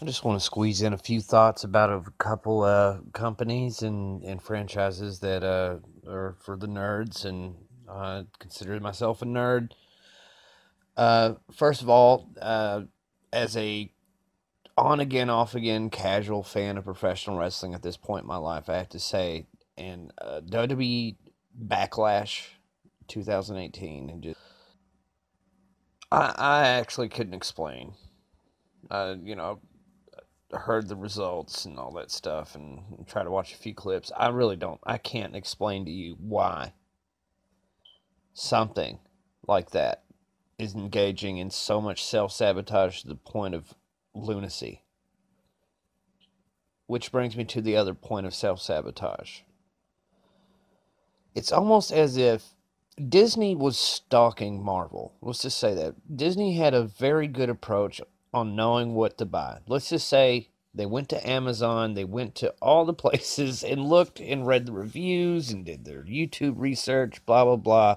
I just want to squeeze in a few thoughts about a couple companies and franchises that are for the nerds, and I consider myself a nerd. First of all, as a on again, off again casual fan of professional wrestling at this point in my life, I have to say, and WWE Backlash 2018, and just I actually couldn't explain. You know, heard the results and all that stuff and try to watch a few clips. I really don't. I can't explain to you why something like that is engaging in so much self sabotage to the point of lunacy. Which brings me to the other point of self sabotage. It's almost as if Disney was stalking Marvel. Let's just say that. Disney had a very good approach on knowing what to buy. Let's just say they went to Amazon, they went to all the places and looked and read the reviews and did their YouTube research, blah, blah, blah.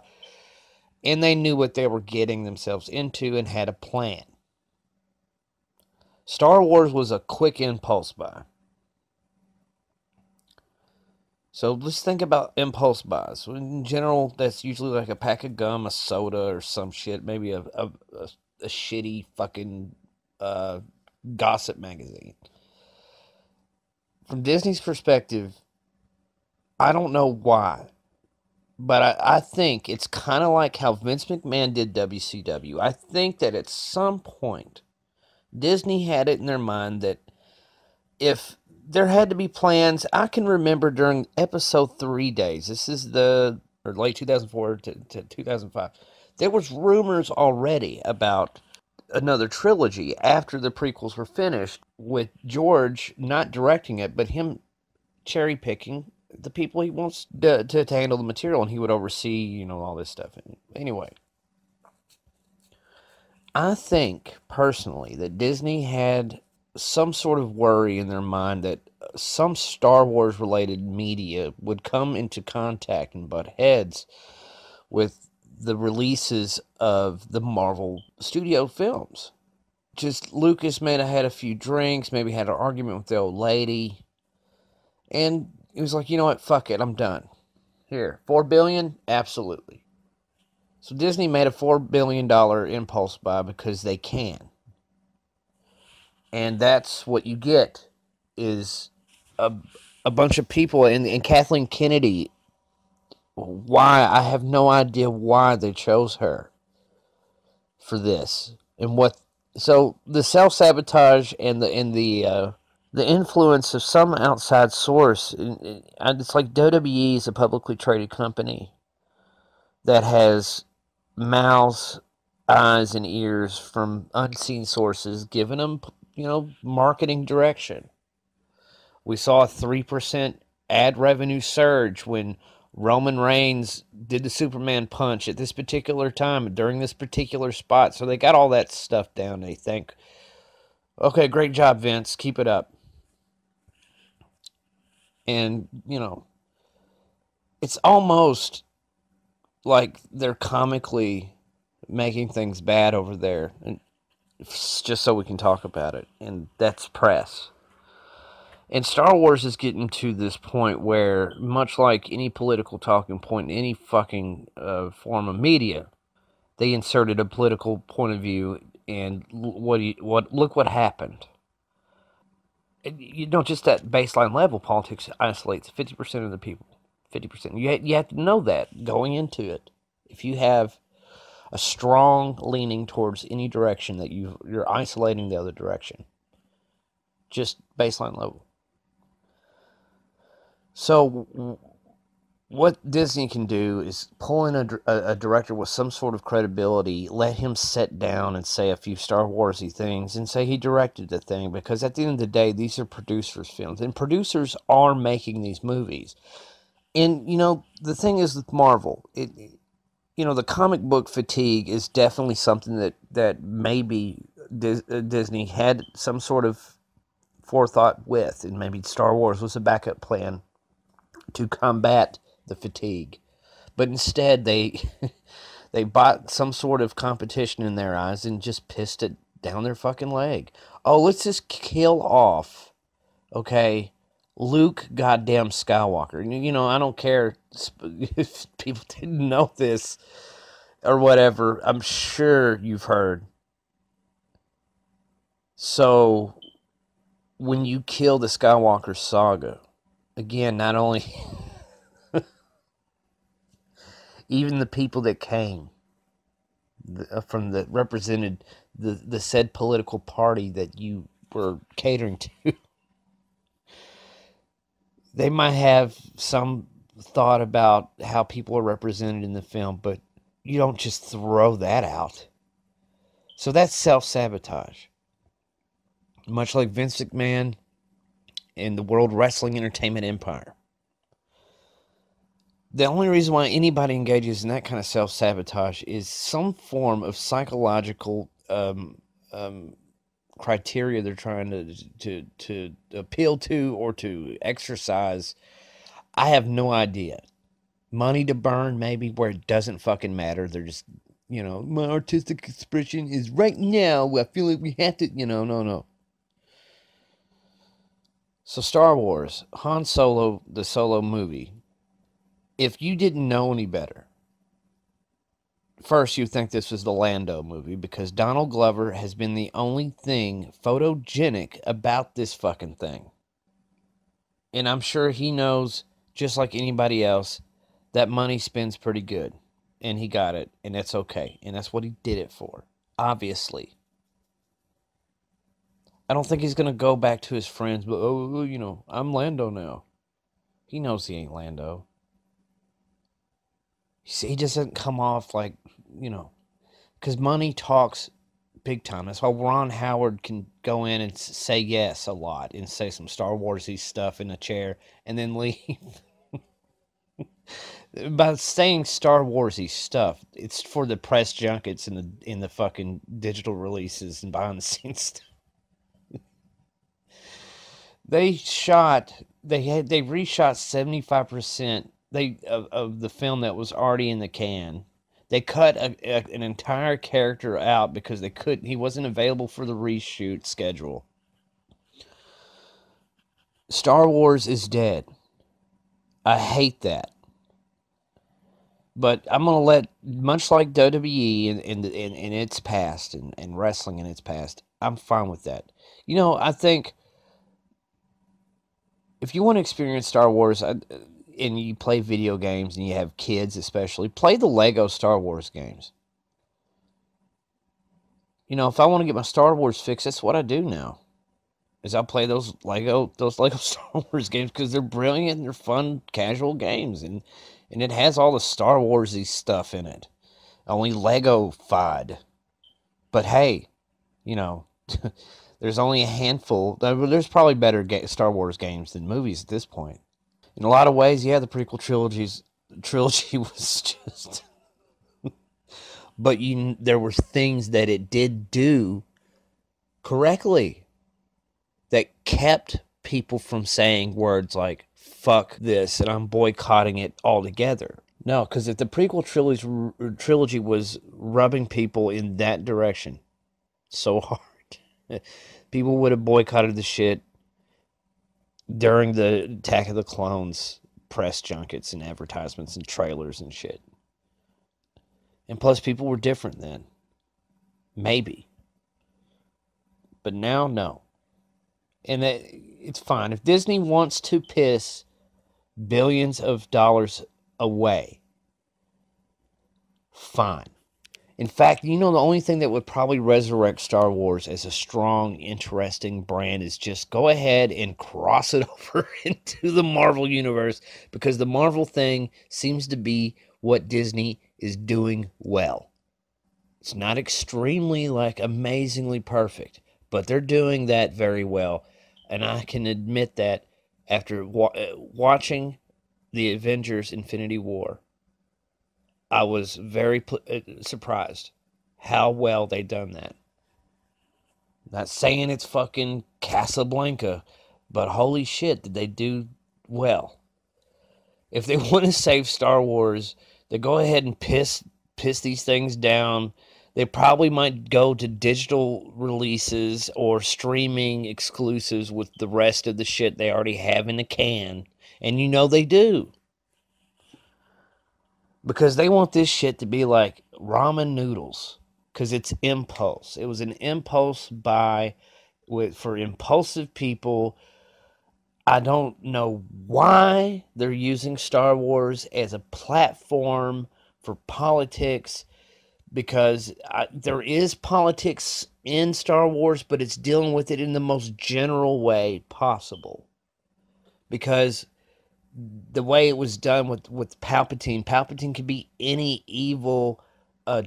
And they knew what they were getting themselves into and had a plan. Star Wars was a quick impulse buy. So let's think about impulse buys. In general, that's usually like a pack of gum, a soda, or some shit. Maybe a shitty fucking uh, gossip magazine. From Disney's perspective, I don't know why, but I think it's kind of like how Vince McMahon did WCW. I think that at some point, Disney had it in their mind that if there had to be plans, I can remember during episode 3 days, this is the or late 2004 to 2005, there was rumors already about another trilogy after the prequels were finished, with George not directing it, but him cherry picking the people he wants to handle the material, and he would oversee, all this stuff. Anyway, I think personally that Disney had some sort of worry in their mind that some Star Wars related media would come into contact and butt heads with the releases of the Marvel Studio films. Just Lucas may have had a few drinks, maybe had an argument with the old lady, and he was like, you know what, fuck it, I'm done. Here, $4 billion, absolutely. So Disney made a $4 billion impulse buy because they can, and that's what you get is a a bunch of people, and Kathleen Kennedy. Why, I have no idea why they chose her for this and what. So the self sabotage and the influence of some outside source. It's like WWE is a publicly traded company that has mouths, eyes, and ears from unseen sources, giving them marketing direction. We saw a 3% ad revenue surge when Roman Reigns did the Superman punch at this particular time during this particular spot. So they got all that stuff down. They think, okay, great job, Vince. Keep it up. And, it's almost like they're comically making things bad over there, and just so we can talk about it. And that's press. And Star Wars is getting to this point where, much like any political talking point in any fucking form of media, they inserted a political point of view, and look what happened. And, just that baseline level, politics isolates 50% of the people. 50%. You have to know that going into it. If you have a strong leaning towards any direction, that you're isolating the other direction. Just baseline level. So what Disney can do is pull in a director with some sort of credibility, let him sit down and say a few Star Warsy things, and say he directed the thing. Because at the end of the day, these are producers' films, and producers are making these movies. And the thing is with Marvel, the comic book fatigue is definitely something that maybe Disney had some sort of forethought with, and maybe Star Wars was a backup plan to combat the fatigue. But instead, they they bought some sort of competition in their eyes and just pissed it down their fucking leg. Oh, let's just kill off, okay, Luke goddamn Skywalker. You know, I don't care if people didn't know this or whatever. I'm sure you've heard. So, when you kill the Skywalker saga, again, not only even the people that came from that represented the said political party that you were catering to, they might have some thought about how people are represented in the film, but you don't just throw that out. So that's self-sabotage. Much like Vince McMahon and the World Wrestling Entertainment Empire. The only reason why anybody engages in that kind of self-sabotage is some form of psychological criteria they're trying to appeal to or to exercise. I have no idea. Money to burn, maybe, where it doesn't fucking matter. They're just, you know, my artistic expression is right now. I feel like we have to, you know, no. So Star Wars, Han Solo, the Solo movie. If you didn't know any better, first you'd think this was the Lando movie because Donald Glover has been the only thing photogenic about this fucking thing. And I'm sure he knows, just like anybody else, that money spends pretty good. And he got it, and that's okay. And that's what he did it for, obviously. I don't think he's going to go back to his friends, but, oh, you know, I'm Lando now. He knows he ain't Lando. He doesn't come off like, you know, because money talks big time. That's why Ron Howard can go in and say yes a lot and say some Star Wars-y stuff in a chair and then leave. By saying Star Wars-y stuff, it's for the press junkets and the fucking digital releases and behind the scenes stuff. They reshot 75% of the film that was already in the can. They cut an entire character out because he wasn't available for the reshoot schedule. Star Wars is dead. I hate that. But I'm going to let, much like WWE in its past and wrestling in its past, I'm fine with that. You know, I think if you want to experience Star Wars and you play video games and you have kids especially, play the Lego Star Wars games. You know, if I want to get my Star Wars fix, that's what I do now. Is I play those Lego Star Wars games because they're brilliant and they're fun, casual games. And it has all the Star Wars-y stuff in it. Only Lego-fied. But hey, you know, there's only a handful. There's probably better Star Wars games than movies at this point. In a lot of ways, yeah, the prequel trilogy was just... but there were things that it did do correctly that kept people from saying words like, fuck this, and I'm boycotting it altogether. No, because if the prequel trilogy was rubbing people in that direction so hard, people would have boycotted the shit during the Attack of the Clones press junkets and advertisements and trailers and shit. And plus, people were different then. Maybe. But now, no. And it's fine. If Disney wants to piss billions of dollars away, fine. In fact, you know, the only thing that would probably resurrect Star Wars as a strong, interesting brand is just go ahead and cross it over into the Marvel universe, because the Marvel thing seems to be what Disney is doing well. It's not extremely, like, amazingly perfect, but they're doing that very well. And I can admit that after watching the Avengers Infinity War, I was very surprised how well they done that. Not saying it's fucking Casablanca, but holy shit, did they do well. If they want to save Star Wars, they go ahead and piss these things down. They probably might go to digital releases or streaming exclusives with the rest of the shit they already have in the can. And you know they do. Because they want this shit to be like ramen noodles. Because it's impulse. It was an impulse buy for impulsive people. I don't know why they're using Star Wars as a platform for politics, because there is politics in Star Wars, but it's dealing with it in the most general way possible. Because the way it was done with Palpatine could be any evil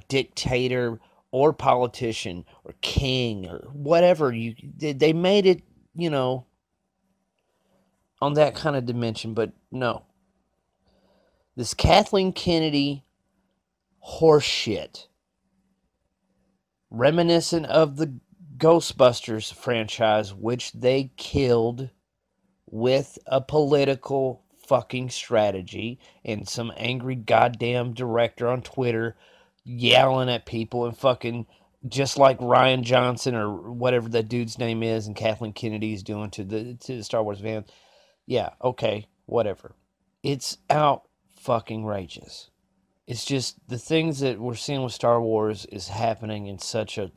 dictator or politician or king or whatever. They made it, on that kind of dimension, but no. This Kathleen Kennedy horseshit, reminiscent of the Ghostbusters franchise, which they killed with a political fucking strategy and some angry goddamn director on Twitter yelling at people and fucking just like Ryan Johnson or whatever that dude's name is and Kathleen Kennedy's doing to the Star Wars fans. Yeah, okay, whatever. It's out fucking rageous. It's just the things that we're seeing with Star Wars is happening in such a,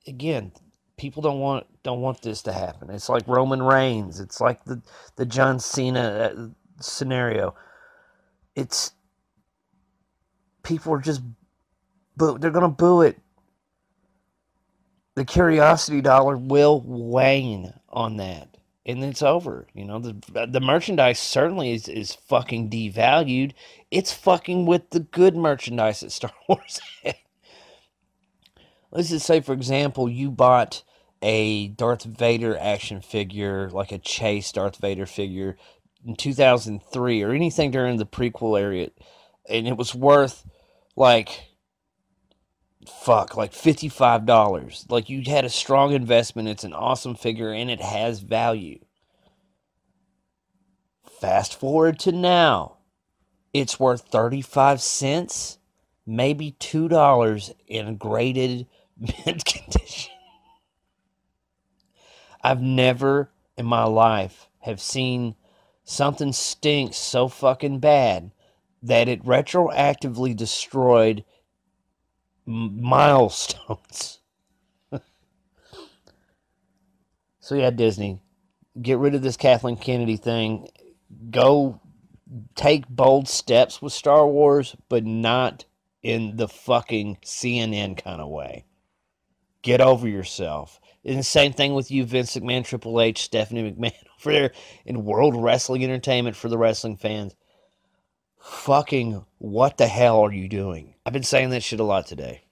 again, people don't want this to happen. It's like Roman Reigns. It's like the John Cena scenario. It's people are just they're gonna boo it. The curiosity dollar will wane on that, and it's over. The merchandise certainly is fucking devalued. It's fucking with the good merchandise that Star Wars had. Let's just say, for example, you bought a Darth Vader action figure, like a Chase Darth Vader figure in 2003 or anything during the prequel era, and it was worth like $55. Like, you had a strong investment. It's an awesome figure and it has value. Fast forward to now, it's worth 35 cents, maybe $2 in graded mint condition. I've never in my life have seen something stink so fucking bad that it retroactively destroyed milestones. So yeah, Disney, get rid of this Kathleen Kennedy thing. Go take bold steps with Star Wars, but not in the fucking CNN kind of way. Get over yourself. And the same thing with you, Vince McMahon, Triple H, Stephanie McMahon over there in World Wrestling Entertainment for the wrestling fans. Fucking what the hell are you doing? I've been saying that shit a lot today.